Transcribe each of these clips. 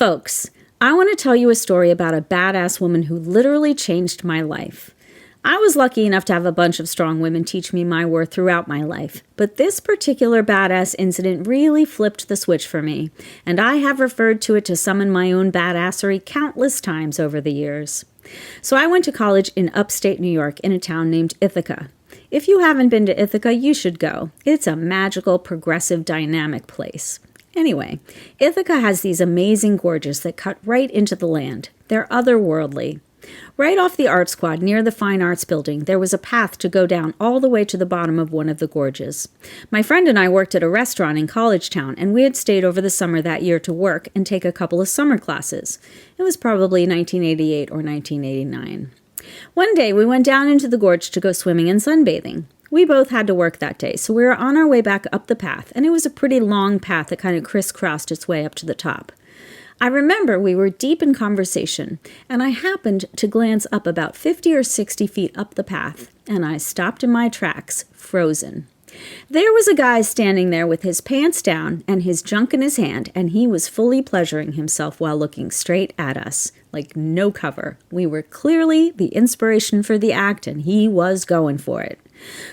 Folks, I want to tell you a story about a badass woman who literally changed my life. I was lucky enough to have a bunch of strong women teach me my worth throughout my life, but this particular badass incident really flipped the switch for me, and I have referred to it to summon my own badassery countless times over the years. So I went to college in upstate New York in a town named Ithaca. If you haven't been to Ithaca, you should go. It's a magical, progressive, dynamic place. Anyway, Ithaca has these amazing gorges that cut right into the land. They're otherworldly. Right off the art squad near the Fine Arts Building, there was a path to go down all the way to the bottom of one of the gorges. My friend and I worked at a restaurant in College Town, and we had stayed over the summer that year to work and take a couple of summer classes. It was probably 1988 or 1989. One day, we went down into the gorge to go swimming and sunbathing. We both had to work that day, so we were on our way back up the path, and it was a pretty long path that kind of crisscrossed its way up to the top. I remember we were deep in conversation, and I happened to glance up about 50 or 60 feet up the path, and I stopped in my tracks, frozen. There was a guy standing there with his pants down and his junk in his hand, and he was fully pleasuring himself while looking straight at us, like no cover. We were clearly the inspiration for the act, and he was going for it.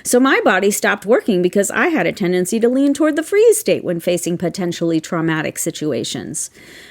So my body stopped working because I had a tendency to lean toward the freeze state when facing potentially traumatic situations.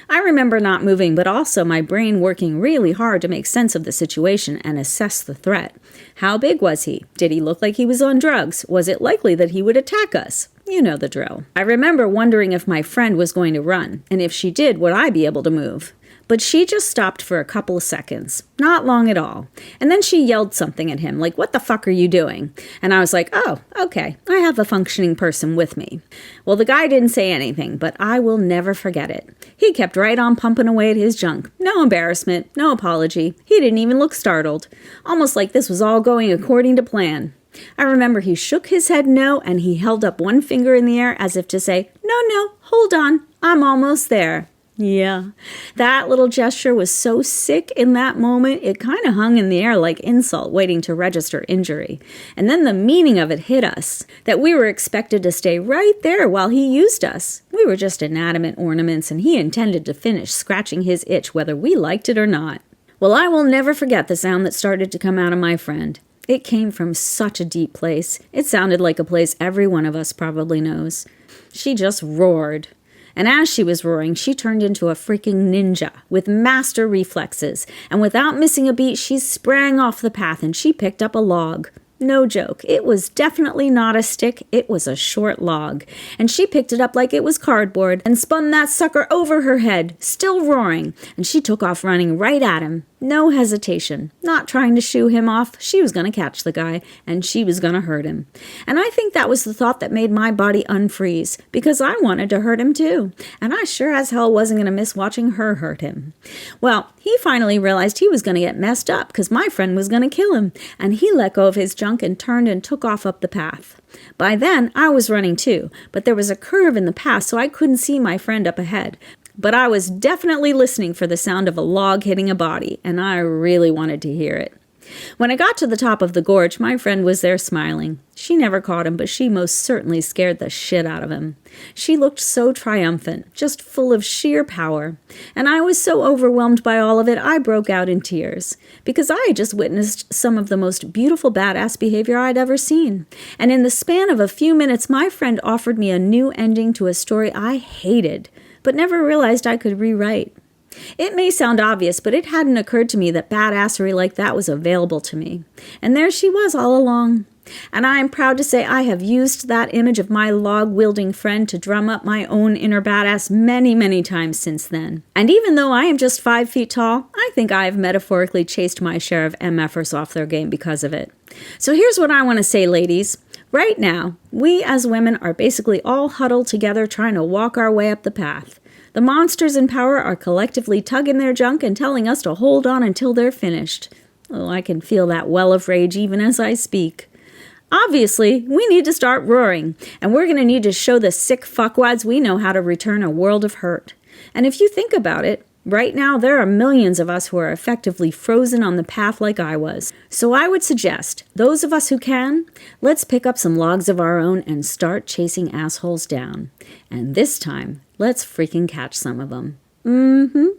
I remember not moving, but also my brain working really hard to make sense of the situation and assess the threat. How big was he? Did he look like he was on drugs? Was it likely that he would attack us? You know the drill. I remember wondering if my friend was going to run, and if she did, would I be able to move? But she just stopped for a couple of seconds. Not long at all. And then she yelled something at him, like, "What the fuck are you doing?" And I was like, oh, okay, I have a functioning person with me. Well, the guy didn't say anything, but I will never forget it. He kept right on pumping away at his junk. No embarrassment, no apology. He didn't even look startled. Almost like this was all going according to plan. I remember he shook his head no, and he held up one finger in the air as if to say, no, hold on, I'm almost there. Yeah, that little gesture was so sick in that moment, it kind of hung in the air like insult waiting to register injury. And then the meaning of it hit us, that we were expected to stay right there while he used us. We were just inanimate ornaments, and he intended to finish scratching his itch whether we liked it or not. Well, I will never forget the sound that started to come out of my friend. It came from such a deep place. It sounded like a place every one of us probably knows. She just roared. And as she was roaring, she turned into a freaking ninja with master reflexes. And without missing a beat, she sprang off the path and she picked up a log. No joke. It was definitely not a stick. It was a short log. And she picked it up like it was cardboard and spun that sucker over her head, still roaring. And she took off running right at him. No hesitation. Not trying to shoo him off. She was going to catch the guy, and she was going to hurt him. And I think that was the thought that made my body unfreeze, because I wanted to hurt him too. And I sure as hell wasn't going to miss watching her hurt him. Well, he finally realized he was going to get messed up because my friend was going to kill him. And he let go of his junk and turned and took off up the path. By then, I was running too, but there was a curve in the path, so I couldn't see my friend up ahead. But I was definitely listening for the sound of a log hitting a body, and I really wanted to hear it. When I got to the top of the gorge, my friend was there smiling. She never caught him, but she most certainly scared the shit out of him. She looked so triumphant, just full of sheer power. And I was so overwhelmed by all of it, I broke out in tears. Because I had just witnessed some of the most beautiful badass behavior I'd ever seen. And in the span of a few minutes, my friend offered me a new ending to a story I hated, but never realized I could rewrite. It may sound obvious, but it hadn't occurred to me that badassery like that was available to me. And there she was all along. And I am proud to say I have used that image of my log-wielding friend to drum up my own inner badass many, many times since then. And even though I am just 5 feet tall, I think I have metaphorically chased my share of MFers off their game because of it. So here's what I want to say, ladies. Right now, we as women are basically all huddled together trying to walk our way up the path. The monsters in power are collectively tugging their junk and telling us to hold on until they're finished. Oh, I can feel that well of rage even as I speak. Obviously, we need to start roaring, and we're going to need to show the sick fuckwads we know how to return a world of hurt. And if you think about it, right now there are millions of us who are effectively frozen on the path like I was. So I would suggest, those of us who can, let's pick up some logs of our own and start chasing assholes down. And this time, let's freaking catch some of them. Mm-hmm.